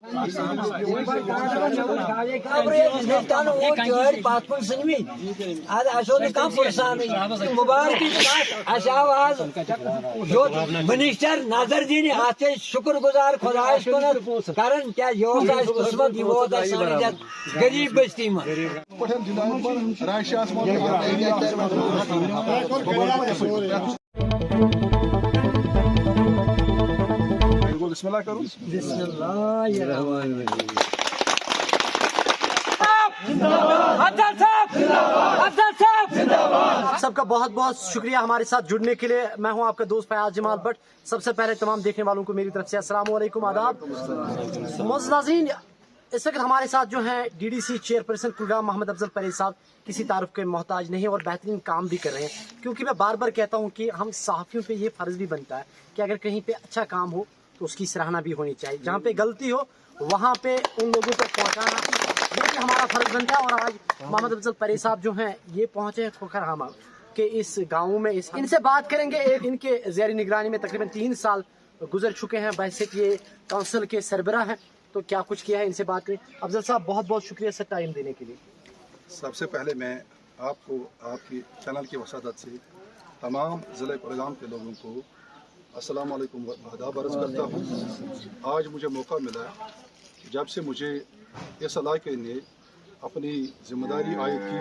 مبارک minister نظر دینی ات شکر گزار خدائس کن کرن کیا یہ قسمت یہ ووت غریب بستی من بسم اللہ کروں. بسم اللہ الرحمن الرحیم. سب کا بہت بہت شکریہ ہمارے ساتھ جڑنے کے لیے. میں ہوں آپ کا دوست فیاض جمال بٹ. سب سے پہلے تمام دیکھنے والوں کو میری طرف سے السلام علیکم، آداب. معزز ناظرین، اس وقت ہمارے ساتھ جو ہیں D D C chairperson Kulgam Mohammad Afzal Parvez صاحب کسی تعارف کے محتاج نہیں اور بہترین کام بھی کر رہے ہیں. کیونکہ میں بار بار کہتا ہوں کہ ہم صحافیوں پہ یہ فرض بھی بنتا ہے کہ اگر کہیں پہ اچھا کام ہو تو اس کی سراہنا بھی ہونی چاہیے، جہاں پہ غلطی ہو وہاں پہ ان لوگوں تک پہنچانا یہ بھی ہمارا فرض بنتا ہے. اور آج محمد افضل پرویز صاحب جو ہیں یہ پہنچے ہیں کھوکھرہامہ کہ اس گاؤں میں ان سے بات کریں گے. ان کے زیر نگرانی میں تقریباً 3 سال گزر چکے ہیں. بحیثیت یہ کونسل کے سربراہ ہیں تو کیا کچھ کیا ہے ان سے بات کریں. افضل صاحب بہت بہت شکریہ سر ٹائم دینے کے لیے. سب سے پہلے میں آپ کو آپ کی چینل کی وسادت سے تمام ضلع کلگام کے لوگوں کو السلام علیکم و آداب عرض کرتا ہوں. آج مجھے موقع ملا جب سے مجھے اس علاقے نے اپنی ذمہ داری عائد کی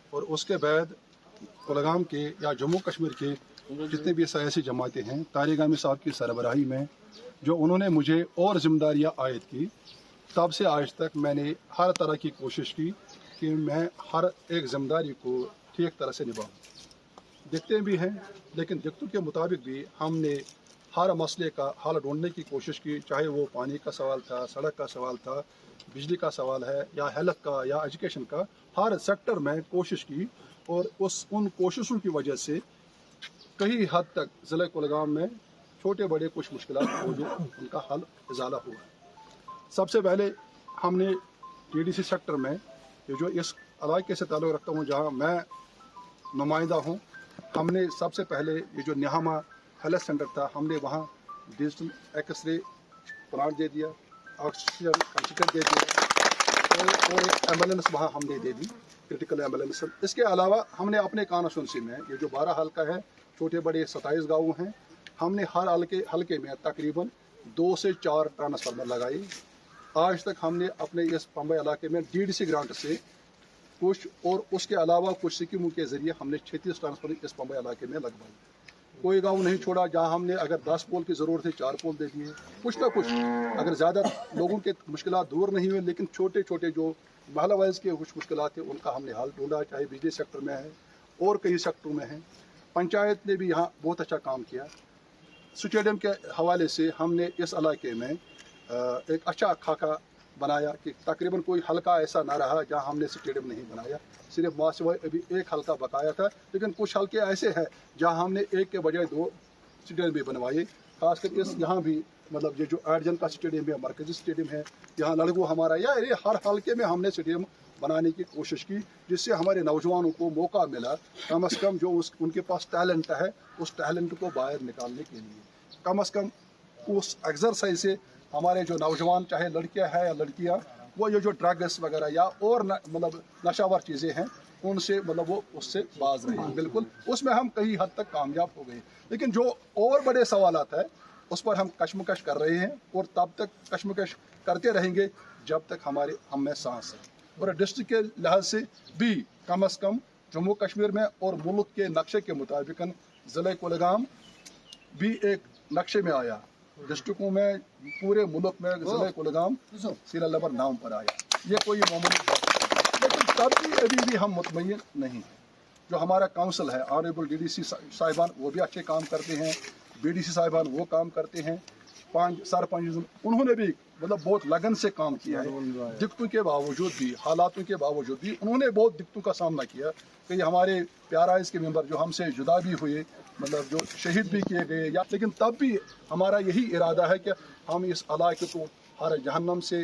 اور اس کے بعد کلگام کے یا جموں کشمیر کے جتنے بھی سیاسی جماعتیں ہیں طارق گامی صاحب کی سربراہی میں جو انہوں نے مجھے اور ذمہ داریاں عائد کی، تب سے آج تک میں نے ہر طرح کی کوشش کی کہ میں ہر ایک ذمہ داری کو ٹھیک طرح سے نبھاؤں. دکھتے بھی ہیں لیکن دکھتوں کے مطابق بھی ہم نے ہر مسئلے کا حل ڈھونڈنے کی کوشش کی، چاہے وہ پانی کا سوال تھا، سڑک کا سوال تھا، بجلی کا سوال ہے یا ہیلتھ کا یا ایجوکیشن کا. ہر سیکٹر میں کوشش کی اور ان کوششوں کی وجہ سے کئی حد تک ضلع کلگام میں چھوٹے بڑے کچھ مشکلات موجود ان کا حل ازالہ ہوا. سب سے پہلے ہم نے ٹی ڈی سی سیکٹر میں یہ جو اس علاقے سے تعلق رکھتا ہوں جہاں میں نمائندہ ہوں، ہم نے سب سے پہلے یہ جو نہامہ ہیلتھ سینٹر تھا ہم نے وہاں ڈیجیٹل ایکس رے پلانٹ دے دیا، آکسیجن کنسنٹریٹ دے دیا اور ایک ایمبولینس وہاں ہم نے دے دی، کرٹیکل ایمبولینس. اس کے علاوہ ہم نے اپنے کانسٹیچوئنسی میں یہ جو 12 حلقہ ہے، چھوٹے بڑے 27 گاؤں ہیں، ہم نے ہر حلقے میں تقریباً 2 سے 4 ٹرانسفارمر لگائی. آج تک ہم نے اپنے اس پمبئی علاقے میں ڈی ڈی سی گرانٹ سے کچھ اور اس کے علاوہ کچھ سکیموں کے ذریعے ہم نے 36 ٹرانسفارمر اس پمبئی علاقے میں لگوائی. کوئی گاؤں نہیں چھوڑا جہاں ہم نے اگر 10 پول کی ضرورت ہے 4 پول دے دیے. کچھ نہ کچھ اگر زیادہ لوگوں کے مشکلات دور نہیں ہوئے لیکن چھوٹے چھوٹے جو محلہ وائز کے کچھ مشکلات ہیں ان کا ہم نے حل ڈھونڈا، چاہے بجلی سیکٹر میں ہے اور کئی سیکٹروں میں ہیں. پنچایت نے بھی یہاں بہت اچھا کام کیا. اسٹیڈیم کے حوالے سے ہم نے اس علاقے میں ایک اچھا خاکہ بنایا کہ تقریباً کوئی حلقہ ایسا نہ رہا جہاں ہم نے اسٹیڈیم نہیں بنایا. صرف ماں سوائے ابھی ایک حلقہ بقایا تھا، لیکن کچھ حلقے ایسے ہیں جہاں ہم نے ایک کے بجائے 2 اسٹیڈیم بھی بنوائے. خاص کر یہاں بھی مطلب یہ جو ایڈجن کا اسٹیڈیم ہے، مرکزی اسٹیڈیم ہے، یہاں لڑکوں ہمارا یا ہر حلقے میں ہم نے اسٹیڈیم بنانے کی کوشش کی جس سے ہمارے نوجوانوں کو موقع ملا کم از کم جو ان کے پاس ٹیلنٹ ہے اس ٹیلنٹ کو باہر نکالنے کے لیے. کم از کم اس ایکسرسائز سے ہمارے جو نوجوان چاہے لڑکیاں ہیں یا لڑکیاں وہ یہ جو ڈرگس وغیرہ یا اور مطلب نشہ ور چیزیں ہیں ان سے مطلب وہ اس سے باز رہے ہیں. بالکل اس میں ہم کئی حد تک کامیاب ہو گئے. لیکن جو اور بڑے سوالات ہیں اس پر ہم کشمکش کر رہے ہیں اور تب تک کشمکش کرتے رہیں گے جب تک ہم میں سانس ہے. اور ڈسٹرکٹ کے لحاظ سے بھی کم از کم جموں کشمیر میں اور ملک کے نقشے کے مطابق ضلع کلگام بھی ایک نقشے میں آیا. ڈسٹرکوں میں پورے ملک میں ضلع کلگام سیریل نمبر 9 پر آیا. یہ کوئی معمولی بات نہیں، لیکن تب بھی ابھی بھی ہم مطمئن نہیں ہیں. جو ہمارا کونسل ہے آنریبل ڈی ڈی سی صاحبان وہ بھی اچھے کام کرتے ہیں، بی ڈی سی صاحبان وہ کام کرتے ہیں، سرپنچ انہوں نے بھی مطلب بہت لگن سے کام کیا ہے. دقتوں کے باوجود بھی، حالاتوں کے باوجود بھی انہوں نے بہت دقتوں کا سامنا کیا. کہ ہمارے پیارائز کے ممبر جو ہم سے جدا بھی ہوئے، مطلب جو شہید بھی کیے گئے، لیکن تب بھی ہمارا یہی ارادہ ہے کہ ہم اس علاقے کو ہر جہنم سے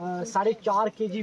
4.5 kg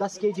10 kg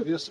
20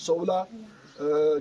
16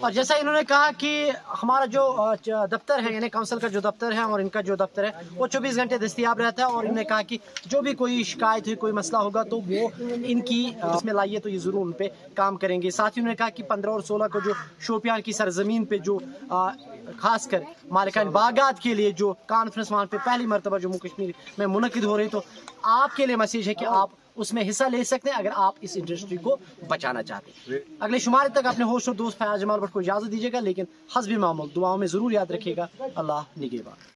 اور جیسا انہوں نے کہا کہ ہمارا جو دفتر ہے یعنی کونسل کا جو دفتر ہے اور ان کا جو دفتر ہے وہ 24 گھنٹے دستیاب رہتا ہے، اور انہوں نے کہا کہ جو بھی کوئی شکایت ہے کوئی مسئلہ ہوگا تو وہ ان کی اس میں لائیے تو یہ ضرور ان پہ کام کریں گے۔ ساتھ ہی انہوں نے کہا کہ 15 اور 16 کو جو شوپیان کی سرزمین پہ جو خاص کر مالکان باغات کے لیے جو کانفرنس وہاں پہ پہلی مرتبہ جموں کشمیر میں منعقد ہو رہی، تو آپ کے لیے میسیج ہے کہ آپ اس میں حصہ لے سکتے ہیں اگر آپ اس انڈسٹری کو بچانا چاہتے ہیں۔ اگلے شمارے تک اپنے ہوسٹ اور دوست فیاض جمال بٹ کو اجازت دیجیے گا، لیکن حسب معمول دعاؤں میں ضرور یاد رکھیے گا۔ اللہ نگہبان۔